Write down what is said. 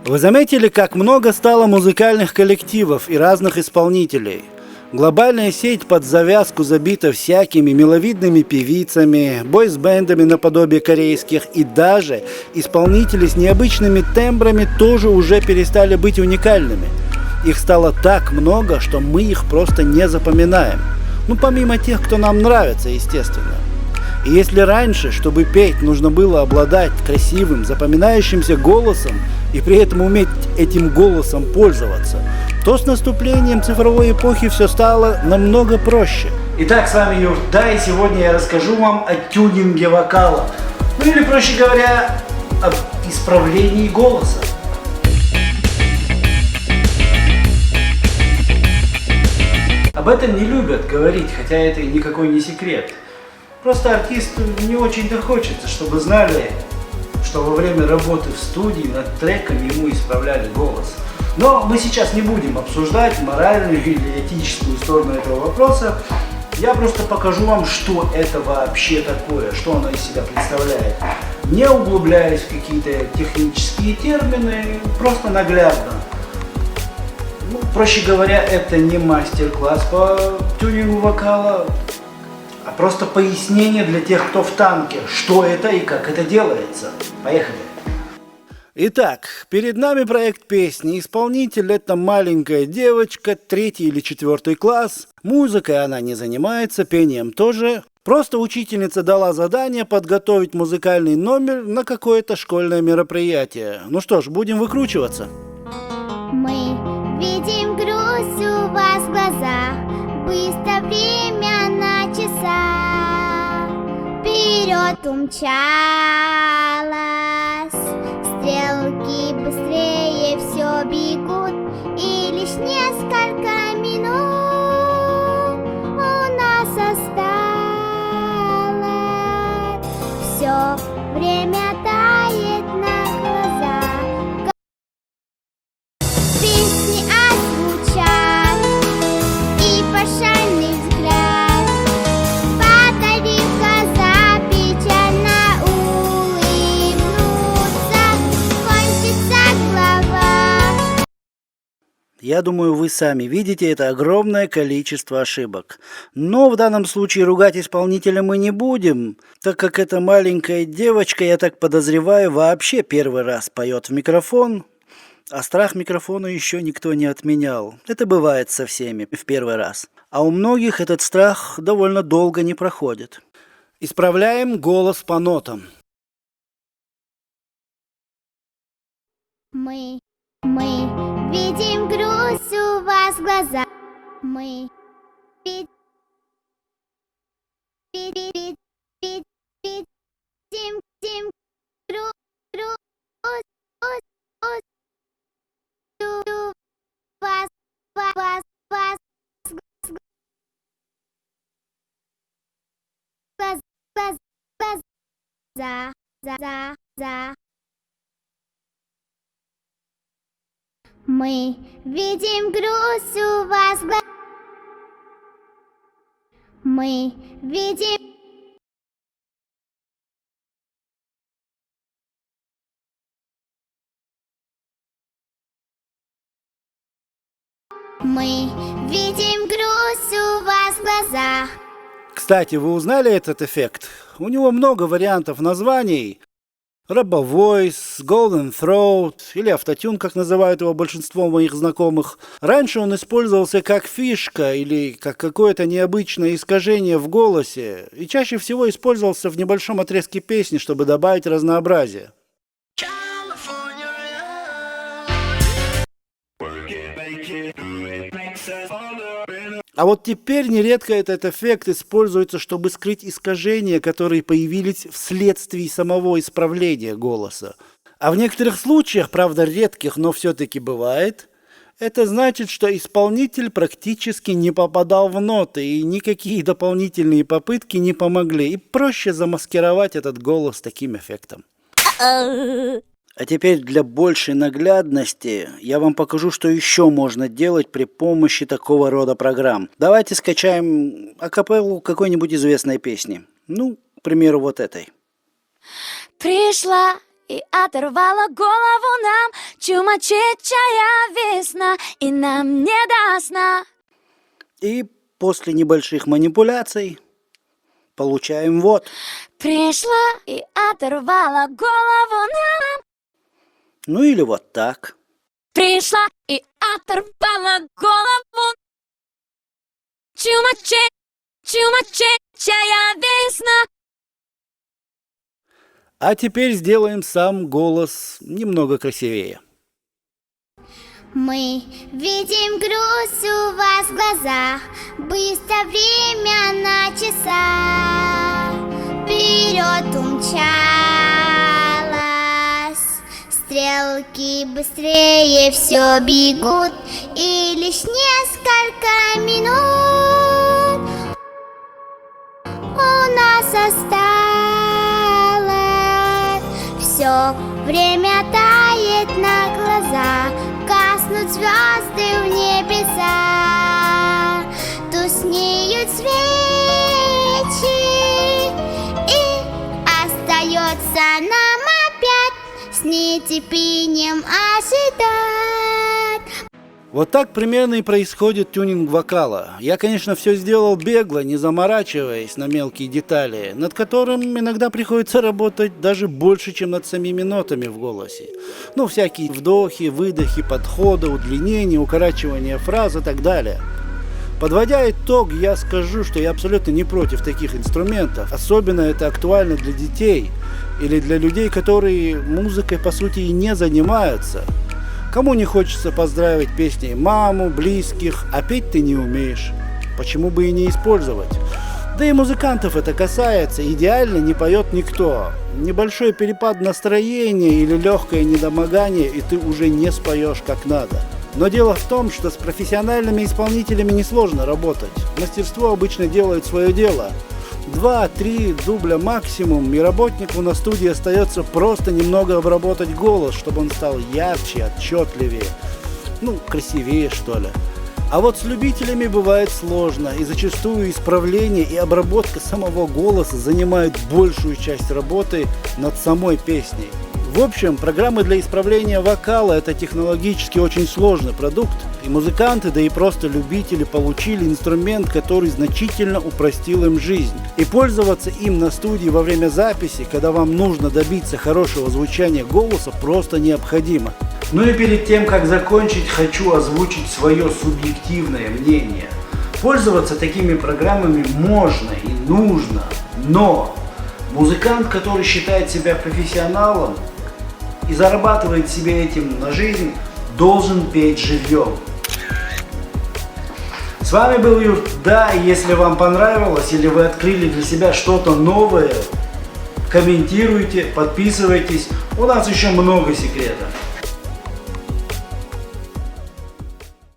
Вы заметили, как много стало музыкальных коллективов и разных исполнителей? Глобальная сеть под завязку забита всякими миловидными певицами, бойс-бендами наподобие корейских, и даже исполнители с необычными тембрами тоже уже перестали быть уникальными. Их стало так много, что мы их просто не запоминаем. Ну, помимо тех, кто нам нравится, естественно. И если раньше, чтобы петь, нужно было обладать красивым, запоминающимся голосом и при этом уметь этим голосом пользоваться, то с наступлением цифровой эпохи все стало намного проще. Итак, с вами Юрда, и сегодня я расскажу вам о тюнинге вокала. Ну или, проще говоря, об исправлении голоса. Об этом не любят говорить, хотя это и никакой не секрет. Просто артисту не очень-то хочется, чтобы знали, что во время работы в студии над треками ему исправляли голос. Но мы сейчас не будем обсуждать моральную или этическую сторону этого вопроса. Я просто покажу вам, что это вообще такое, что оно из себя представляет. Не углубляясь в какие-то технические термины, просто наглядно. Ну, проще говоря, это не мастер-класс по тюнингу вокала, а просто пояснение для тех, кто в танке, что это и как это делается. Поехали! Итак, перед нами проект песни. Исполнитель — это маленькая девочка, 3 или 4 класс. Музыкой она не занимается, пением тоже. Просто учительница дала задание подготовить музыкальный номер на какое-то школьное мероприятие. Ну что ж, будем выкручиваться. Мы видим грусть у вас в глазах, быстро время на часах вперед умчалась, стрелки быстрее все бегут, и лишь несколько минут у нас осталось. Все время тает на глазах. Песни озвучат и пошальный взгляд, подарив глаза, печально улыбнуться, кончится глава. Я думаю, вы сами видите это огромное количество ошибок. Но в данном случае ругать исполнителя мы не будем, так как эта маленькая девочка, я так подозреваю, вообще первый раз поет в микрофон, а страх микрофона еще никто не отменял. Это бывает со всеми в первый раз. А у многих этот страх довольно долго не проходит. Исправляем голос по нотам. Мы видим грусть у вас в глазах. Мы видим грусть у вас глаза. Мы видим грусть у вас в глазах. Мы видим грусть у вас в глазах. Кстати, вы узнали этот эффект? У него много вариантов названий. Робовойс, Golden Throat или автотюн, как называют его большинство моих знакомых. Раньше он использовался как фишка или как какое-то необычное искажение в голосе и чаще всего использовался в небольшом отрезке песни, чтобы добавить разнообразие. А вот теперь нередко этот эффект используется, чтобы скрыть искажения, которые появились вследствие самого исправления голоса. А в некоторых случаях, правда редких, но все-таки бывает, это значит, что исполнитель практически не попадал в ноты, и никакие дополнительные попытки не помогли, и проще замаскировать этот голос таким эффектом. А теперь для большей наглядности я вам покажу, что еще можно делать при помощи такого рода программ. Давайте скачаем акапеллу какой-нибудь известной песни. Ну, к примеру, вот этой. Пришла и оторвала голову нам Чумачечая весна, и нам не до сна. И после небольших манипуляций получаем вот. Пришла и оторвала голову нам. Ну или вот так. Пришла и оторвала голову. Чумачечая весна. А теперь сделаем сам голос немного красивее. Мы видим грусть у вас в глазах, быстро время на часах вперед умчалась. Стрелки быстрее все бегут, и лишь несколько минут у нас осталось. Все время тает на глазах, гаснут звезды в небеса, тускнеют свечи, и остается нам опять с нетерпением ожидать. Вот так примерно и происходит тюнинг вокала. Я, конечно, все сделал бегло, не заморачиваясь на мелкие детали, над которым иногда приходится работать даже больше, чем над самими нотами в голосе. Ну, всякие вдохи, выдохи, подходы, удлинения, укорачивания фраз и так далее. Подводя итог, я скажу, что я абсолютно не против таких инструментов. Особенно это актуально для детей или для людей, которые музыкой, по сути, и не занимаются. Кому не хочется поздравить песней маму, близких, а петь ты не умеешь. Почему бы и не использовать? Да и музыкантов это касается, идеально не поет никто. Небольшой перепад настроения или легкое недомогание, и ты уже не споешь как надо. Но дело в том, что с профессиональными исполнителями несложно работать. Мастерство обычно делает свое дело. 2-3 дубля максимум, и работнику на студии остается просто немного обработать голос, чтобы он стал ярче, отчетливее, красивее, что ли. А вот с любителями бывает сложно, и зачастую исправление и обработка самого голоса занимают большую часть работы над самой песней. В общем, программы для исправления вокала – это технологически очень сложный продукт, и музыканты, да и просто любители получили инструмент, который значительно упростил им жизнь. И пользоваться им на студии во время записи, когда вам нужно добиться хорошего звучания голоса, просто необходимо. Ну и перед тем, как закончить, хочу озвучить свое субъективное мнение. Пользоваться такими программами можно и нужно, но музыкант, который считает себя профессионалом и зарабатывает себе этим на жизнь, должен петь живьем. С вами был Юрт. Да, если вам понравилось или вы открыли для себя что-то новое, комментируйте, подписывайтесь. У нас еще много секретов.